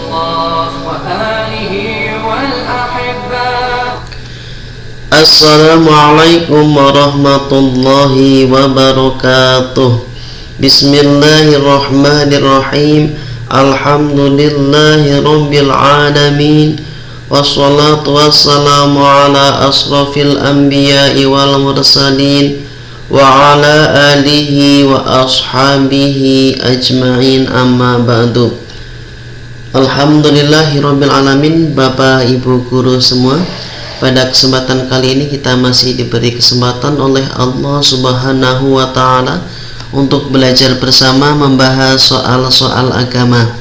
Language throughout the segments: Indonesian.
الله وآله والأحبة. Assalamualaikum warahmatullahi wabarakatuh. Bismillahirrahmanirrahim. Alhamdulillahi rabbil alamin. Wassalatu wassalamu ala asrafil anbiya'i wal mursalin wa ala alihi wa ashabihi ajma'in, amma ba'du. Alhamdulillahi rabbil alamin. Bapak ibu guru semua, pada kesempatan kali ini kita masih diberi kesempatan oleh Allah Subhanahu wa ta'ala untuk belajar bersama membahas soal-soal agama,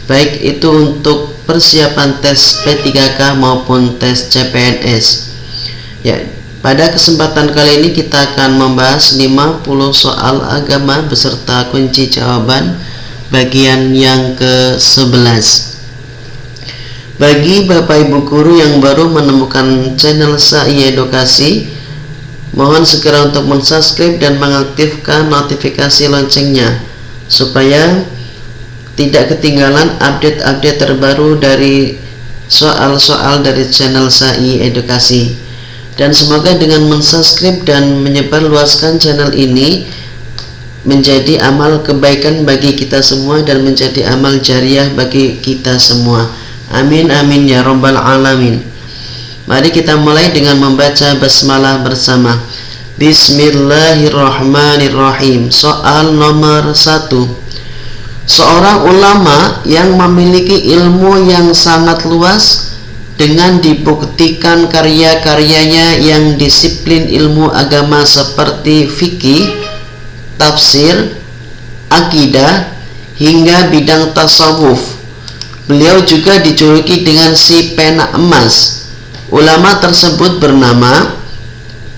baik itu untuk persiapan tes P3K maupun tes CPNS. Ya, pada kesempatan kali ini kita akan membahas 50 soal agama beserta kunci jawaban bagian yang ke-11. Bagi Bapak Ibu guru yang baru menemukan channel SAI Edukasi, mohon segera untuk mensubscribe dan mengaktifkan notifikasi loncengnya supaya tidak ketinggalan update-update terbaru dari soal-soal dari channel SAI Edukasi. Dan semoga dengan mensubscribe dan menyebarluaskan channel ini menjadi amal kebaikan bagi kita semua dan menjadi amal jariah bagi kita semua. Amin amin ya rabbal alamin. Mari kita mulai dengan membaca basmalah bersama. Bismillahirrahmanirrahim. Soal nomor 1. Seorang ulama yang memiliki ilmu yang sangat luas dengan dibuktikan karya-karyanya yang disiplin ilmu agama seperti fikih, tafsir, akidah, hingga bidang tasawuf. Beliau juga dijuluki dengan si pena emas. Ulama tersebut bernama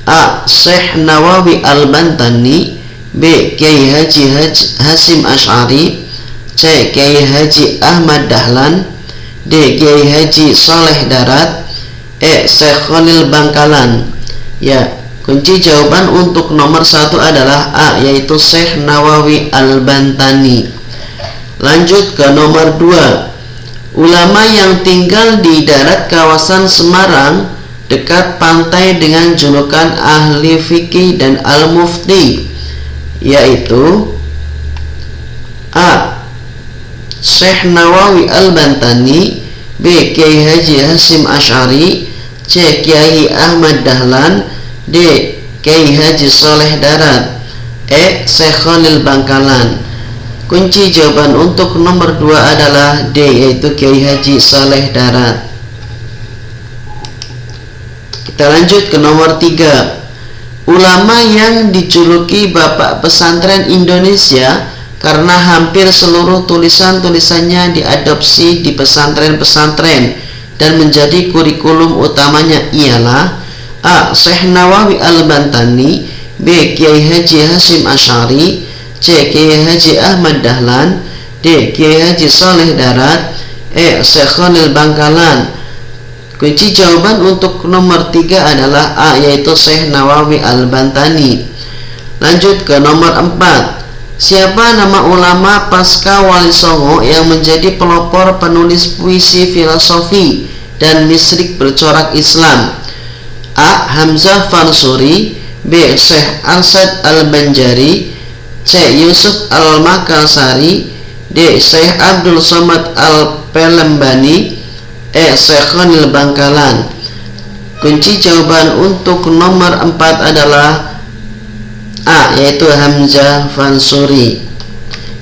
A. Syekh Nawawi Al-Bantani, B. Kiai Haji Hasyim Asy'ari, C. Kiai Haji Ahmad Dahlan, D. Kiai Haji Saleh Darat, E. Syekh Khalil Bangkalan. Ya, kunci jawaban untuk nomor 1 adalah A, yaitu Syekh Nawawi Al-Bantani. Lanjut ke nomor 2. Ulama yang tinggal di darat kawasan Semarang dekat pantai dengan julukan ahli fikih dan al-mufti, yaitu A. Syekh Nawawi Al-Bantani, B. Kiai Haji Hasyim Asy'ari, C. Kiai Ahmad Dahlan, D. Kiai Haji Saleh Darat, E. Syekh Khalil Bangkalan. Kunci jawaban untuk nomor 2 adalah D, yaitu Kiai Haji Saleh Darat. Kita lanjut ke nomor 3. Ulama yang dijuluki Bapak Pesantren Indonesia karena hampir seluruh tulisan-tulisannya diadopsi di pesantren-pesantren dan menjadi kurikulum utamanya ialah A. Syekh Nawawi Al-Bantani, B. Kiai Haji Hasyim Asy'ari, C. Kiai Haji Ahmad Dahlan, D. Kiai Haji Saleh Darat, E. Syekh Khalil Bangkalan. Kunci jawaban untuk nomor 3 adalah A, yaitu Syekh Nawawi Al-Bantani. Lanjut ke nomor 4. Siapa nama ulama pasca Wali Songo yang menjadi pelopor penulis puisi filosofi dan misrik bercorak Islam? A. Hamzah Fansuri, B. Syekh Arsad Al-Banjari, C. Yusuf Al-Makassari, D. Syekh Abdul Somad Al-Pelembani, E. Syekh Khalil Bangkalan. Kunci jawaban untuk nomor 4 adalah A, yaitu Hamzah Fansuri.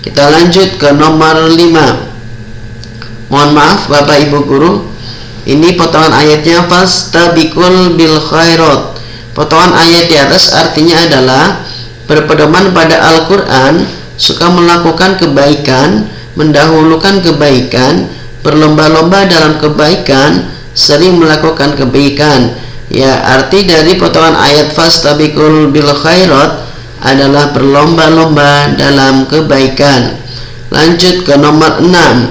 Kita lanjut ke nomor 5. Mohon maaf Bapak Ibu guru, ini potongan ayatnya fastabiqul bil khairat. Potongan ayat di atas artinya adalah berpedoman pada Al-Quran, suka melakukan kebaikan, mendahulukan kebaikan, berlomba-lomba dalam kebaikan, sering melakukan kebaikan. Ya, arti dari potongan ayat fastabiqul bil khairat adalah berlomba-lomba dalam kebaikan. Lanjut ke nomor 6.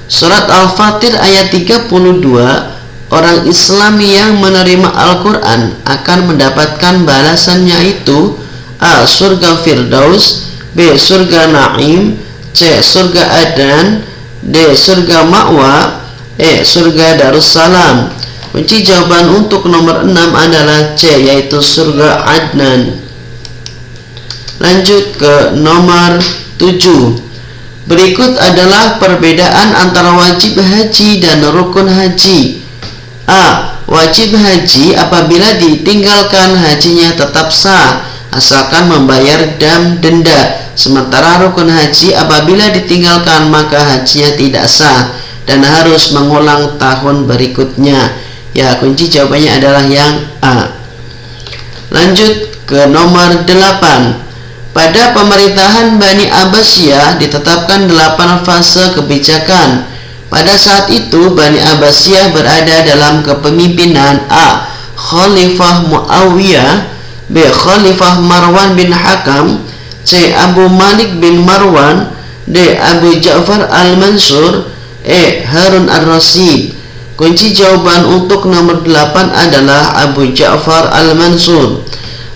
Surat Al-Fatir ayat 32. Orang Islam yang menerima Al-Quran akan mendapatkan balasannya, itu A. Surga Firdaus, B. Surga Naim, C. Surga Adnan, D. Surga Ma'wa, E. Surga Darussalam. Kunci jawaban untuk nomor 6 adalah C, yaitu surga Adnan. Lanjut ke nomor 7. Berikut adalah perbedaan antara wajib haji dan rukun haji. A. Wajib haji apabila ditinggalkan hajinya tetap sah asalkan membayar denda. Sementara rukun haji apabila ditinggalkan maka hajinya tidak sah dan harus mengulang tahun berikutnya. Ya, kunci jawabannya adalah yang A. Lanjut ke nomor 8. Pada pemerintahan Bani Abbasiyah ditetapkan 8 fase kebijakan. Pada saat itu Bani Abbasiyah berada dalam kepemimpinan A. Khalifah Muawiyah, B. Khalifah Marwan bin Hakam, C. Abu Malik bin Marwan, D. Abu Ja'far al-Mansur, E. Harun ar-Rasyid. Kunci jawaban untuk nomor 8 adalah Abu Ja'far al-Mansur.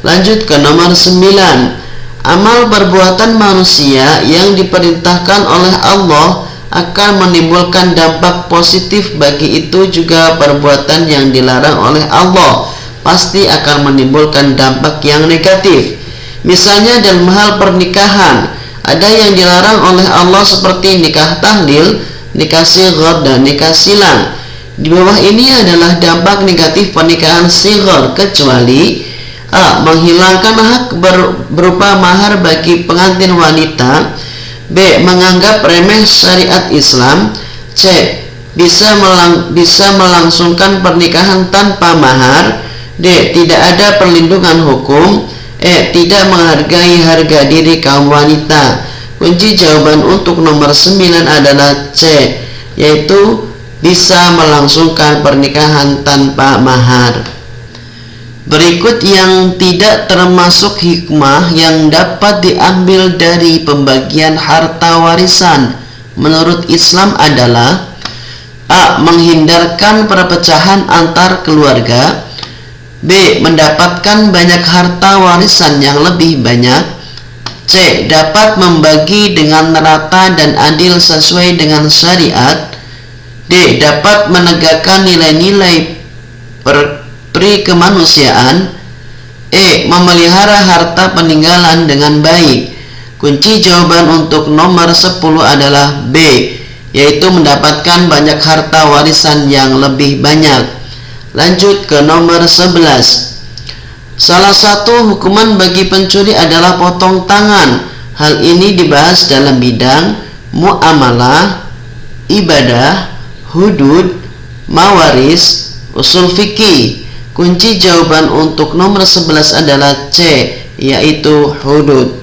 Lanjut ke nomor 9. Amal perbuatan manusia yang diperintahkan oleh Allah akan menimbulkan dampak positif, bagi itu juga perbuatan yang dilarang oleh Allah pasti akan menimbulkan dampak yang negatif. Misalnya dalam hal pernikahan, ada yang dilarang oleh Allah seperti nikah tahlil, nikah sighar, dan nikah silang. Di bawah ini adalah dampak negatif pernikahan sighar, kecuali A. Menghilangkan hak berupa mahar bagi pengantin wanita, B. Menganggap remeh syariat Islam, C. Bisa melangsungkan pernikahan tanpa mahar, D. Tidak ada perlindungan hukum, E. Tidak menghargai harga diri kaum wanita. Kunci jawaban untuk nomor 9 adalah C, yaitu bisa melangsungkan pernikahan tanpa mahar. Berikut yang tidak termasuk hikmah yang dapat diambil dari pembagian harta warisan menurut Islam adalah A. Menghindarkan perpecahan antar keluarga, B. Mendapatkan banyak harta warisan yang lebih banyak, C. Dapat membagi dengan rata dan adil sesuai dengan syariat, D. Dapat menegakkan nilai-nilai kemanusiaan, E. Memelihara harta peninggalan dengan baik. Kunci jawaban untuk nomor 10 adalah B, yaitu mendapatkan banyak harta warisan yang lebih banyak. Lanjut ke nomor 11. Salah satu hukuman bagi pencuri adalah potong tangan. Hal ini dibahas dalam bidang muamalah, ibadah, hudud, mawaris, usul fikih. Kunci jawaban untuk nomor 11 adalah C, yaitu hudud.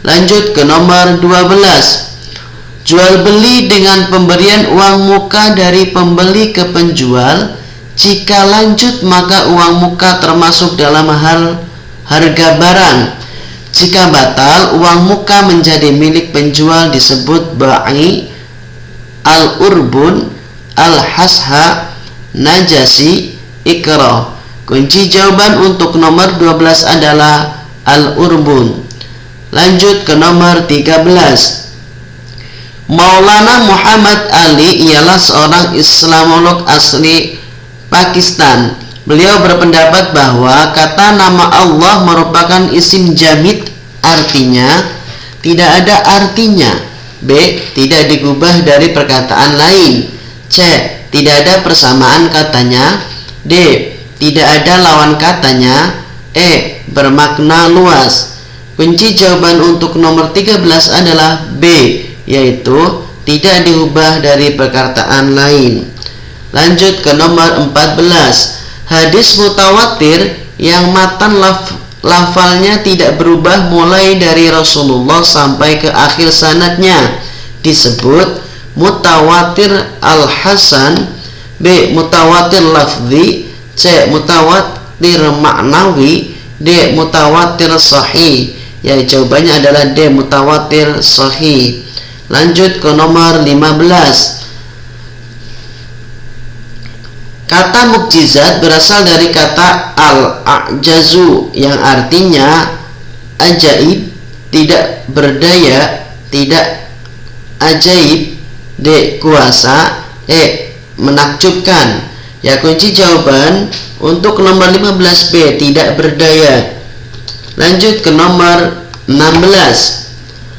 Lanjut ke nomor 12. Jual beli dengan pemberian uang muka dari pembeli ke penjual. Jika lanjut maka uang muka termasuk dalam hal harga barang. Jika batal, uang muka menjadi milik penjual disebut ba'i, al-urbun, al-hasha, najasi, ikrah. Kunci jawaban untuk nomor 12 adalah al-urbun. Lanjut ke nomor 13. Maulana Muhammad Ali ialah seorang Islamolog asli Pakistan. Beliau berpendapat bahwa kata nama Allah merupakan isim jamid, artinya tidak ada artinya. B. Tidak digubah dari perkataan lain. C. Tidak ada persamaan katanya. D. Tidak ada lawan katanya. E. Bermakna luas. Kunci jawaban untuk nomor 13 adalah B, yaitu tidak diubah dari perkataan lain. Lanjut ke nomor 14. Hadis mutawatir yang matan lafalnya tidak berubah mulai dari Rasulullah sampai ke akhir sanadnya disebut mutawatir al-hasan, B. Mutawatir lafzi, C. Mutawatir maknawi, D. Mutawatir sahih. Ya, jawabannya adalah D. Mutawatir sahih. Lanjut ke nomor 15. Kata mukjizat berasal dari kata al-a'jazu yang artinya ajaib, tidak berdaya, tidak ajaib, D. Kuasa. E. Menakjubkan. Ya, kunci jawaban untuk nomor 15B, tidak berdaya. Lanjut ke nomor 16.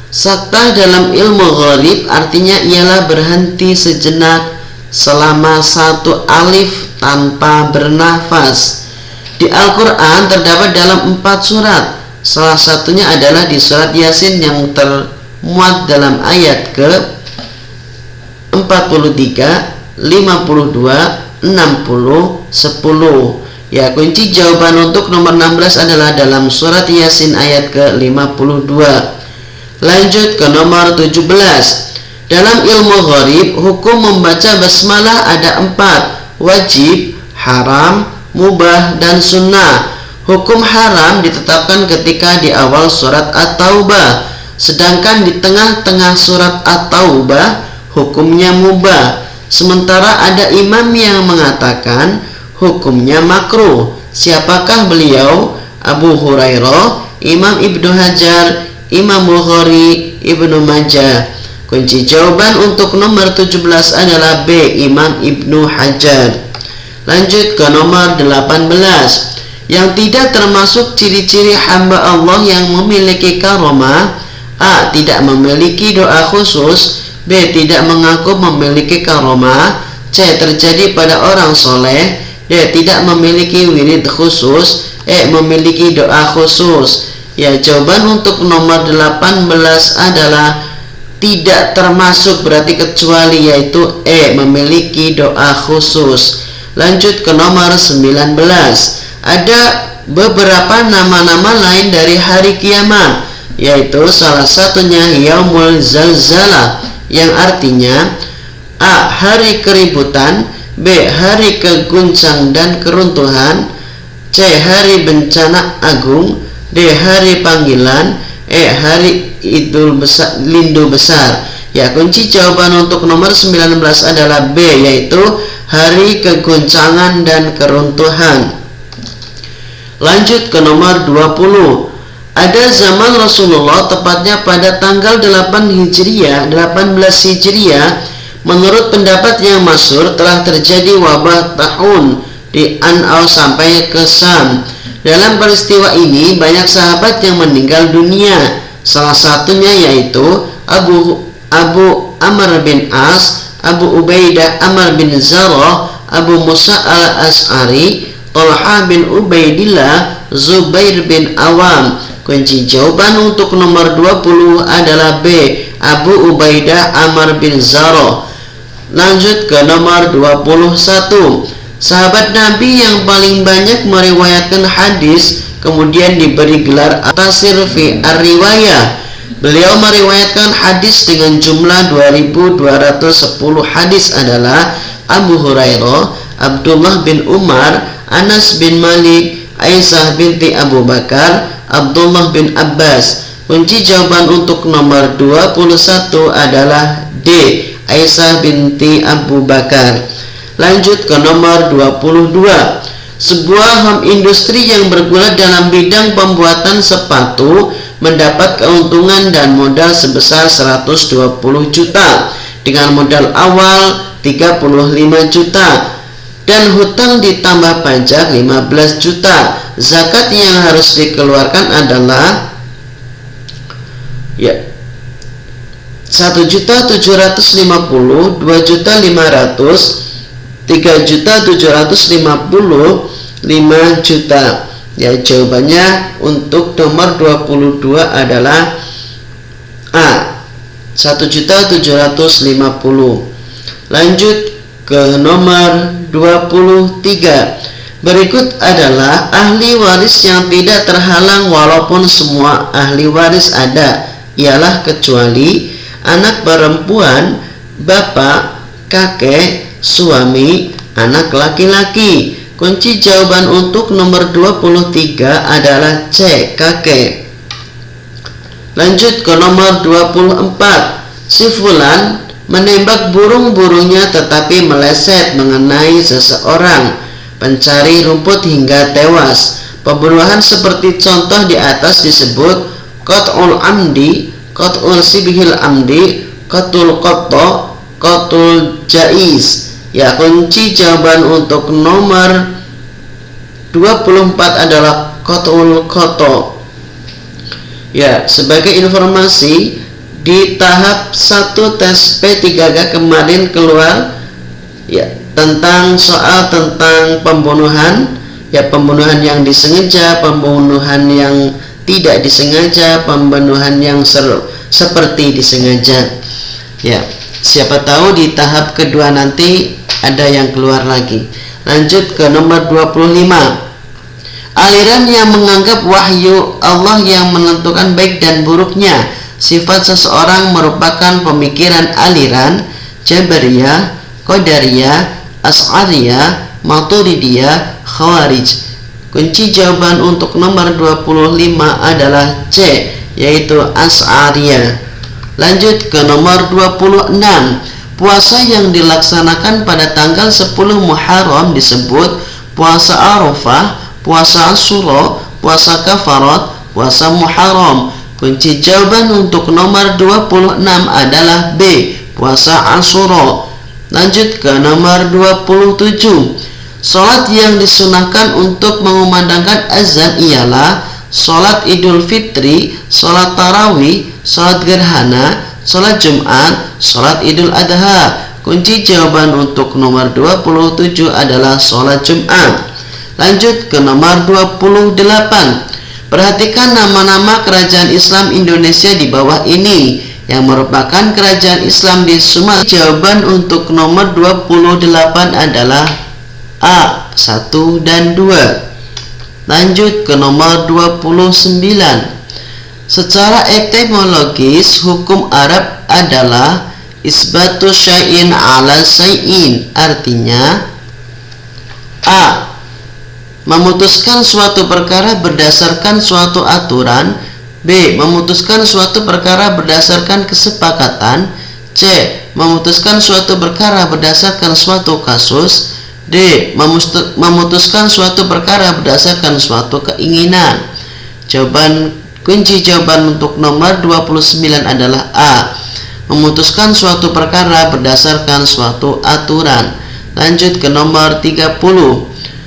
Saktah dalam ilmu gharib artinya ialah berhenti sejenak selama satu alif tanpa bernafas. Di Al-Quran terdapat dalam 4 surat. Salah satunya adalah di surat Yasin yang termuat dalam ayat ke 43, 52, 60, 10. Ya, kunci jawaban untuk nomor 16 adalah dalam surat Yasin ayat ke-52. Lanjut ke nomor 17. Dalam ilmu gharib, hukum membaca basmalah ada 4: wajib, haram, mubah, dan sunnah. Hukum haram ditetapkan ketika di awal surat At-Taubah, sedangkan di tengah-tengah surat At-Taubah hukumnya mubah. Sementara ada imam yang mengatakan hukumnya makruh. Siapakah beliau? Abu Hurairah, Imam Ibnu Hajar, Imam Bukhari, Ibnu Majah. Kunci jawaban untuk nomor 17 adalah B. Imam Ibnu Hajar. Lanjut ke nomor 18. Yang tidak termasuk ciri-ciri hamba Allah yang memiliki karomah: A. Tidak memiliki doa khusus. B. Tidak mengaku memiliki karomah. C. Terjadi pada orang soleh. D. Tidak memiliki wirid khusus. E. Memiliki doa khusus. Ya, jawaban untuk nomor 18 adalah tidak termasuk, berarti kecuali, yaitu E. Memiliki doa khusus. Lanjut ke nomor 19. Ada beberapa nama-nama lain dari hari kiamat, yaitu salah satunya Yaumul Zalzalah, yang artinya A. Hari keributan. B. Hari keguncang dan keruntuhan. C. Hari bencana agung. D. Hari panggilan. E. Hari Idul besar, lindu besar. Ya, kunci jawaban untuk nomor 19 adalah B, yaitu hari keguncangan dan keruntuhan. Lanjut ke nomor 20. Ada zaman Rasulullah, tepatnya pada tanggal 18 Hijriah, menurut pendapat yang masyhur telah terjadi wabah tahun di An'aw sampai ke Sam. Dalam peristiwa ini banyak sahabat yang meninggal dunia. Salah satunya yaitu Abu Amr bin As, Abu Ubaidah Amr bin Zarrah, Abu Musa al-Ash'ari, Talha bin Ubaidillah, Zubair bin Awam. Kunci jawaban untuk nomor 20 adalah B. Abu Ubaidah Amr bin Zarrah. Lanjut ke nomor 21. Sahabat Nabi yang paling banyak meriwayatkan hadis kemudian diberi gelar Tasir fi ar-riwayah. Beliau meriwayatkan hadis dengan jumlah 2210 hadis adalah Abu Hurairah, Abdullah bin Umar, Anas bin Malik, Aisyah binti Abu Bakar, Abdullah bin Abbas. Kunci jawaban untuk nomor 21 adalah D. Aisyah binti Abu Bakar. Lanjut ke nomor 22. Sebuah home industri yang bergulat dalam bidang pembuatan sepatu mendapat keuntungan dan modal sebesar 120 juta dengan modal awal 35 juta dan hutang ditambah pajak 15 juta. Zakat yang harus dikeluarkan adalah 1.750.000, 2.500.000, 3.750.000, 5 juta. Ya, jawabannya untuk nomor 22 adalah A. 1.750.000. Lanjut ke nomor 23. Berikut adalah ahli waris yang tidak terhalang walaupun semua ahli waris ada, ialah kecuali anak perempuan, bapak, kakek, suami, anak laki-laki. Kunci jawaban untuk nomor 23 adalah C. Kakek. Lanjut ke nomor 24. Si fulan menembak burung-burungnya tetapi meleset mengenai seseorang pencari rumput hingga tewas. Pembunuhan seperti contoh di atas disebut qat'ul amdi, qat'ul sibhil amdi, qatul qatta, qatul jaiz. Ya, kunci jawaban untuk nomor 24 adalah qatul qata. Ya, sebagai informasi, di tahap 1 tes P3K kemarin keluar ya tentang soal tentang pembunuhan, ya pembunuhan yang disengaja, pembunuhan yang tidak disengaja, pembunuhan yang seperti disengaja. Ya, siapa tahu di tahap kedua nanti ada yang keluar lagi. Lanjut ke nomor 25. Aliran yang menganggap wahyu Allah yang menentukan baik dan buruknya sifat seseorang merupakan pemikiran aliran Jabariyah, Qadariyah, Asy'ariyah, Maturidiyah, Khawarij. Kunci jawaban untuk nomor 25 adalah C, yaitu Asy'ariyah. Lanjut ke nomor 26. Puasa yang dilaksanakan pada tanggal 10 Muharram disebut puasa Arafah, puasa Asyura, puasa Kafarat, puasa Muharram. Kunci jawaban untuk nomor 26 adalah B, puasa Asyura. Lanjut ke nomor 27. Salat yang disunahkan untuk mengumandangkan azan ialah salat Idul Fitri, salat Tarawih, salat Gerhana, salat Jumat, salat Idul Adha. Kunci jawaban untuk nomor 27 adalah salat Jumat. Lanjut ke nomor 28. Perhatikan nama-nama kerajaan Islam Indonesia di bawah ini yang merupakan kerajaan Islam di Sumatera. Jawaban untuk nomor 28 adalah A, 1 dan 2. Lanjut ke nomor 29. Secara etimologis, hukum Arab adalah isbatu syai'in ala syai'in. Artinya A, memutuskan suatu perkara berdasarkan suatu aturan. B, memutuskan suatu perkara berdasarkan kesepakatan. C, memutuskan suatu perkara berdasarkan suatu kasus. D, memutuskan suatu perkara berdasarkan suatu keinginan. Kunci jawaban untuk nomor 29 adalah A, memutuskan suatu perkara berdasarkan suatu aturan. Lanjut ke nomor 30.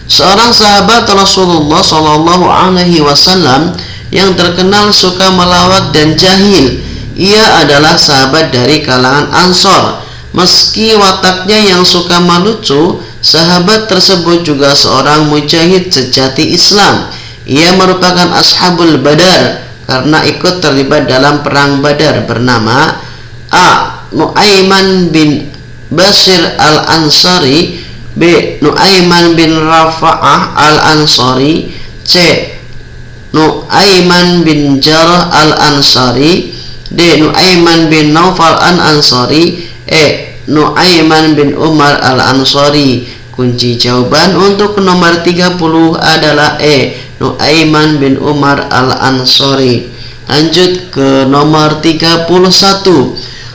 Seorang sahabat Rasulullah Shallallahu Alaihi Wasallam yang terkenal suka melawat dan jahil. Ia adalah sahabat dari kalangan Ansor. Meski wataknya yang suka melucu, sahabat tersebut juga seorang mujahid sejati Islam. Ia merupakan ashabul Badar karena ikut terlibat dalam perang Badar. Bernama A, Nu'aiman bin Bashir al-Ansari. B, Nu'aiman bin Rafa'ah al-Ansari. C, Nu'aiman bin Jarrah al-Ansari. D, Nu'aiman bin Naufal al-Ansari. E, Nu'aiman bin Umar al-Ansari. Kunci jawaban untuk nomor 30 adalah E, Nu'aiman bin Umar al-Ansari. Lanjut ke nomor 31.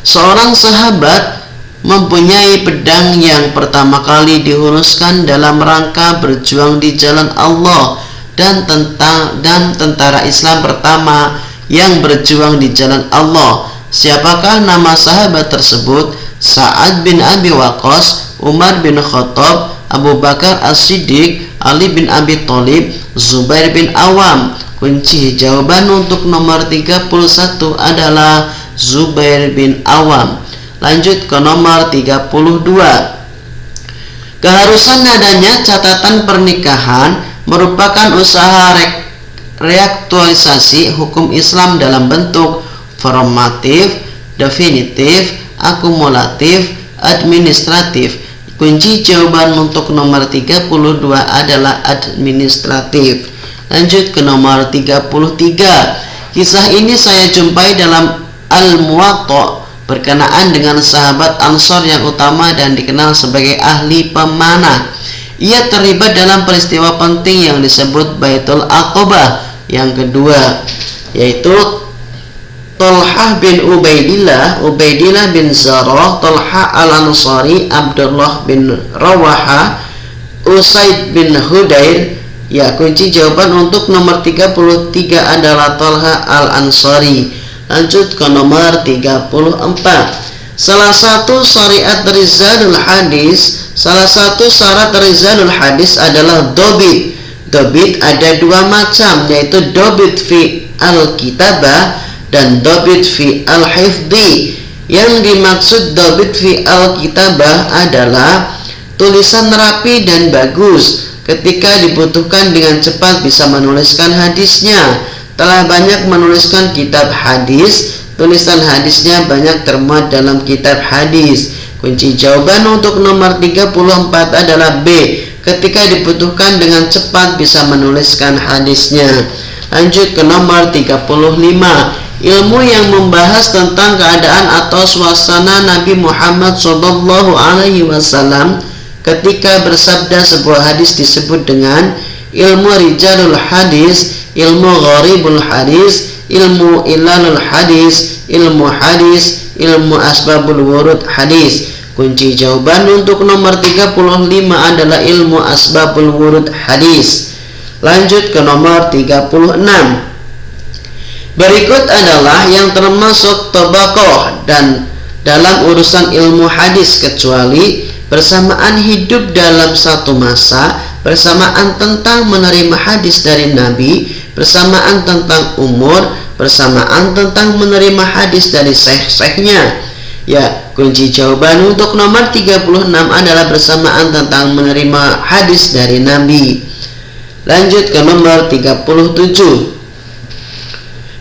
Seorang sahabat mempunyai pedang yang pertama kali dihunuskan dalam rangka berjuang di jalan Allah dan tentara Islam pertama yang berjuang di jalan Allah. Siapakah nama sahabat tersebut? Sa'ad bin Abi Waqqas, Umar bin Khattab, Abu Bakar As-Siddiq, Ali bin Abi Thalib, Zubair bin Awam. Kunci jawaban untuk nomor 31 adalah Zubair bin Awam. Lanjut ke nomor 32. Keharusan adanya catatan pernikahan merupakan usaha reaktualisasi hukum Islam dalam bentuk formatif, definitif, akumulatif, administratif. Kunci jawaban untuk nomor 32 adalah administratif. Lanjut ke nomor 33. Kisah ini saya jumpai dalam Al-Muwatta berkenaan dengan sahabat Ansor yang utama dan dikenal sebagai ahli pemanah. Ia terlibat dalam peristiwa penting yang disebut Baitul Aqabah yang kedua, yaitu Talhah bin Ubaidillah bin Zarah, Talhah al-Ansari, Abdullah bin Rawaha, Usaid bin Hudair. Ya, kunci jawaban untuk nomor 33 adalah Talhah al-Ansari. Lanjut ke nomor 34. Salah satu syarat rizalul hadis adalah dobit. Dobit ada dua macam, yaitu dobit fi al-kitabah dan dobit fi al-hifdi. Yang dimaksud dobit fi al-kitabah adalah tulisan rapi dan bagus. Ketika dibutuhkan dengan cepat bisa menuliskan hadisnya. Telah banyak menuliskan kitab hadis, tulisan hadisnya banyak termuat dalam kitab hadis. Kunci jawaban untuk nomor 34 adalah B. Ketika dibutuhkan dengan cepat bisa menuliskan hadisnya. Lanjut ke nomor 35. Ilmu yang membahas tentang keadaan atau suasana Nabi Muhammad SAW ketika bersabda. Sebuah hadis disebut dengan ilmu rijalul hadis, ilmu gharibul hadis, ilmu ilalul hadis, ilmu hadis, ilmu asbabul wurud hadis. Kunci jawaban untuk nomor 35 adalah ilmu asbabul wurud hadis. Lanjut ke nomor 36. Berikut adalah yang termasuk tabaqah dan dalam urusan ilmu hadis, kecuali bersamaan hidup dalam satu masa, bersamaan tentang menerima hadis dari Nabi, bersamaan tentang umur, bersamaan tentang menerima hadis dari syekh-syekhnya. Ya, kunci jawaban untuk nomor 36 adalah bersamaan tentang menerima hadis dari Nabi. Lanjut ke nomor 37.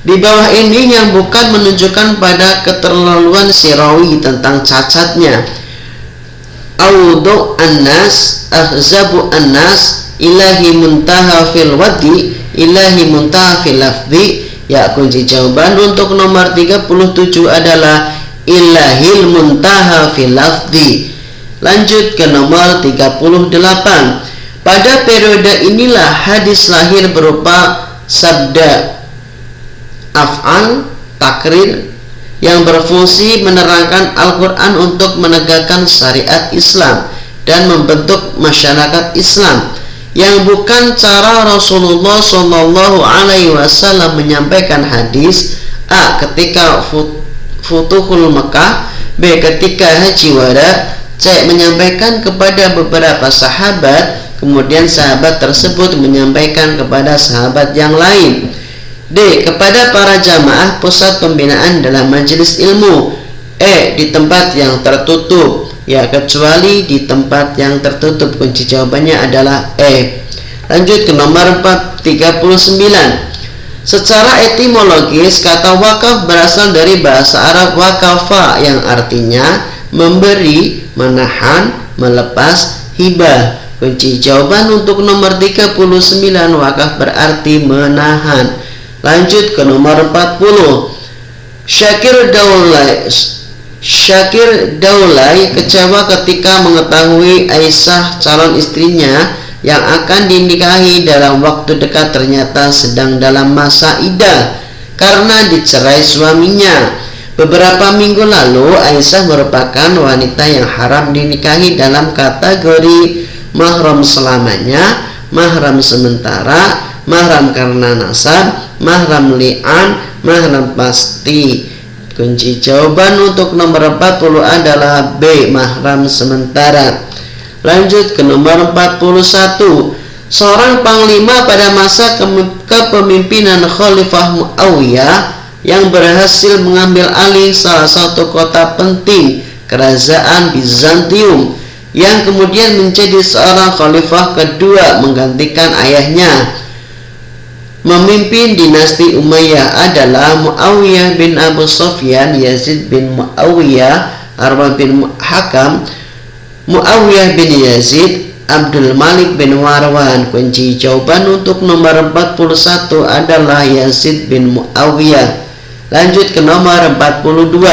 Di bawah ini yang bukan menunjukkan pada keterlaluan si rawi tentang cacatnya. Audu annas, ahzabu annas, ilahi muntaha fil wadi, ilahi muntaha fil lafzi. Ya, kunci jawaban untuk nomor 37 adalah ilahil muntaha fil lafzi. Lanjut ke nomor 38. Pada periode inilah hadis lahir berupa sabda, af'al, takrir yang berfungsi menerangkan Al-Quran untuk menegakkan syariat Islam dan membentuk masyarakat Islam, yang bukan cara Rasulullah SAW menyampaikan hadis. A. Ketika Futuhul Mekah, B. Ketika Haji Wada, C. Menyampaikan kepada beberapa sahabat, kemudian sahabat tersebut menyampaikan kepada sahabat yang lain. D. Kepada para jamaah pusat pembinaan dalam majelis ilmu. E. Di tempat yang tertutup. Ya, kecuali di tempat yang tertutup. Kunci jawabannya adalah E. Lanjut ke nomor 39. Secara etimologis, kata wakaf berasal dari bahasa Arab wakafa yang artinya memberi, menahan, melepas, hibah. Kunci jawaban untuk nomor 39, wakaf berarti menahan. Lanjut ke nomor 40. Syakir Daulay kecewa ketika mengetahui Aisyah, calon istrinya yang akan dinikahi dalam waktu dekat, ternyata sedang dalam masa iddah karena dicerai suaminya. Beberapa minggu lalu, Aisyah merupakan wanita yang haram dinikahi dalam kategori mahram selamanya, mahram sementara, mahram karena nasab, mahram li'an, mahram pasti. Kunci jawaban untuk nomor 40 adalah B, mahram sementara. Lanjut ke nomor 41. Seorang panglima pada masa kepemimpinan Khalifah Muawiyah yang berhasil mengambil alih salah satu kota penting kerajaan Bizantium, yang kemudian menjadi seorang khalifah kedua menggantikan ayahnya. Memimpin dinasti Umayyah adalah Muawiyah bin Abu Sufyan, Yazid bin Muawiyah, Arwa bin Hakam, Muawiyah bin Yazid, Abdul Malik bin Marwan. Kunci jawaban untuk nomor 41 adalah Yazid bin Muawiyah. Lanjut ke nomor 42.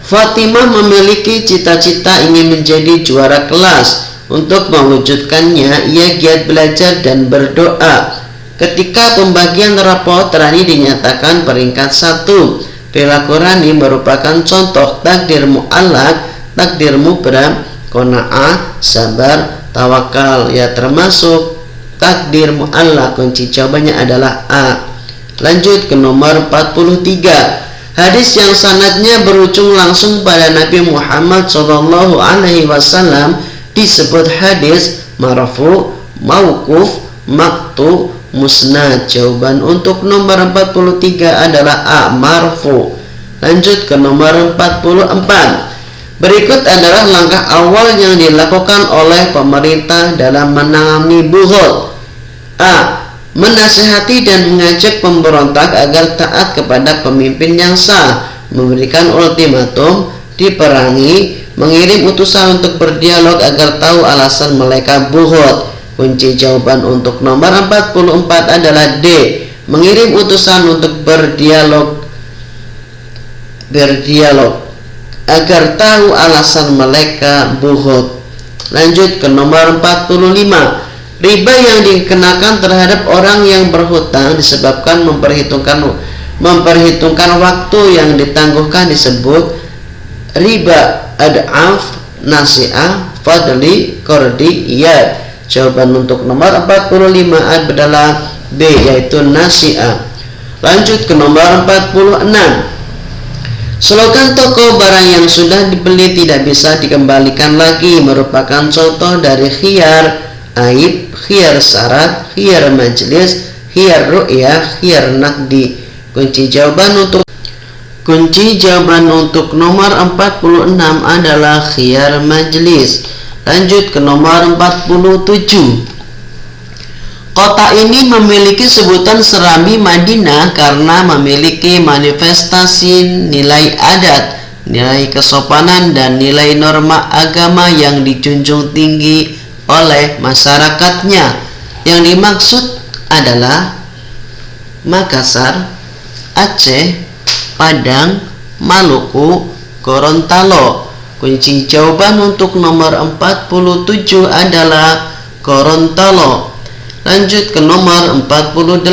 Fatimah memiliki cita-cita ingin menjadi juara kelas. Untuk mewujudkannya, ia giat belajar dan berdoa. Ketika pembagian rapot, Rani dinyatakan peringkat 1. Perilaku Rani merupakan contoh takdir mu'allaq, takdir mubram, qanaah, sabar, tawakal. Ya, termasuk takdir mu'allaq. Kunci jawabannya adalah A. Lanjut ke nomor 43. Hadis yang sanadnya berujung langsung pada Nabi Muhammad SAW disebut hadis marfu, mauquf, maqtu, musnad. Jawaban untuk nomor 43 adalah A, marfu. Lanjut ke nomor 44. Berikut adalah langkah awal yang dilakukan oleh pemerintah dalam menangani bughut. A. Menasihati dan mengajak pemberontak agar taat kepada pemimpin yang sah, memberikan ultimatum, diperangi, mengirim utusan untuk berdialog agar tahu alasan mereka bughut. Kunci jawaban untuk nomor 44 adalah D. Mengirim utusan untuk berdialog agar tahu alasan mereka bughut. Lanjut ke nomor 45. Riba yang dikenakan terhadap orang yang berhutang disebabkan memperhitungkan waktu yang ditangguhkan disebut riba ad'af, nasi'ah, fadli, qardi, iyad. Jawaban untuk nomor 45 adalah B, yaitu nasi'ah. Lanjut ke nomor 46. Slogan toko barang yang sudah dibeli tidak bisa dikembalikan lagi merupakan contoh dari khiyar aib, khiyar syarat, khiyar majlis, khiyar ru'yah, khiyar nakdi. Kunci jawaban untuk nomor 46 adalah khiyar majlis. Lanjut ke nomor 47. Kota ini memiliki sebutan Serambi Madinah karena memiliki manifestasi nilai adat, nilai kesopanan, dan nilai norma agama yang dijunjung tinggi oleh masyarakatnya. Yang dimaksud adalah Makassar, Aceh, Padang, Maluku, Gorontalo. Kunci jawaban untuk nomor 47 adalah Gorontalo. Lanjut ke nomor 48.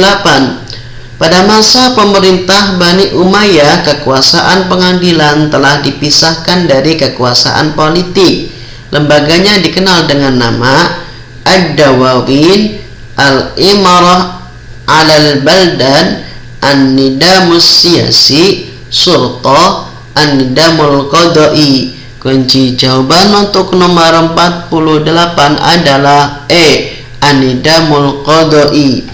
Pada masa pemerintah Bani Umayyah, kekuasaan pengadilan telah dipisahkan dari kekuasaan politik. Lembaganya dikenal dengan nama Ad-Dawawin, Al-Imarah Alal Baldan, An-Nidamus Siyasi, Sultah, An-Nidamul Qadai. Kunci jawaban untuk nomor 48 adalah E, An-Nidamul Qadai.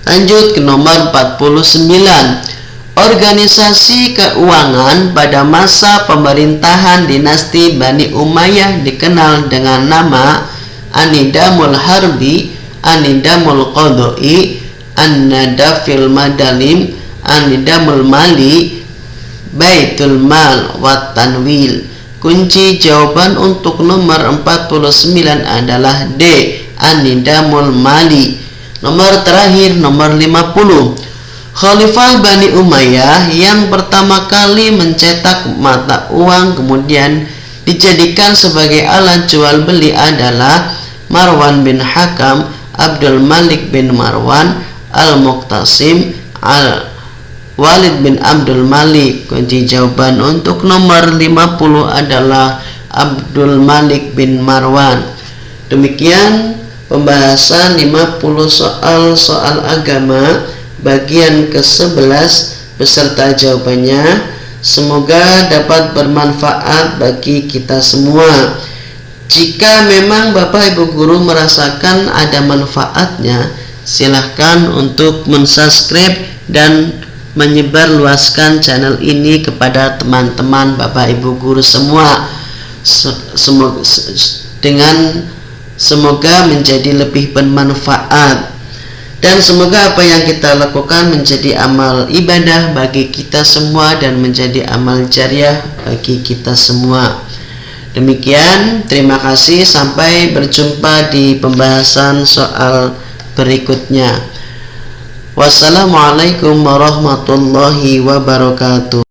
Lanjut ke nomor 49. Organisasi keuangan pada masa pemerintahan dinasti Bani Umayyah dikenal dengan nama An-Nidamul Harbi, An-Nidamul Qadai, An-Nadafil Madalim, An-Nidamul Mali, Baitul Mal wa Tanwil. Kunci jawaban untuk nomor 49 adalah D, An-Nidamul Mali. Nomor terakhir, nomor 50. Khalifah Bani Umayyah yang pertama kali mencetak mata uang kemudian dijadikan sebagai alat jual beli adalah Marwan bin Hakam, Abdul Malik bin Marwan, Al-Muqtasim, Walid bin Abdul Malik. Kunci jawaban untuk nomor 50 adalah Abdul Malik bin Marwan. Demikian pembahasan 50 soal agama bagian ke-11 beserta jawabannya. Semoga dapat bermanfaat bagi kita semua. Jika memang Bapak Ibu Guru merasakan ada manfaatnya, silahkan untuk mensubscribe dan menyebarluaskan channel ini kepada teman-teman Bapak Ibu Guru semua. Semoga menjadi lebih bermanfaat, dan semoga apa yang kita lakukan menjadi amal ibadah bagi kita semua dan menjadi amal jariah bagi kita semua. Demikian, terima kasih, sampai berjumpa di pembahasan soal berikutnya. Wassalamualaikum warahmatullahi wabarakatuh.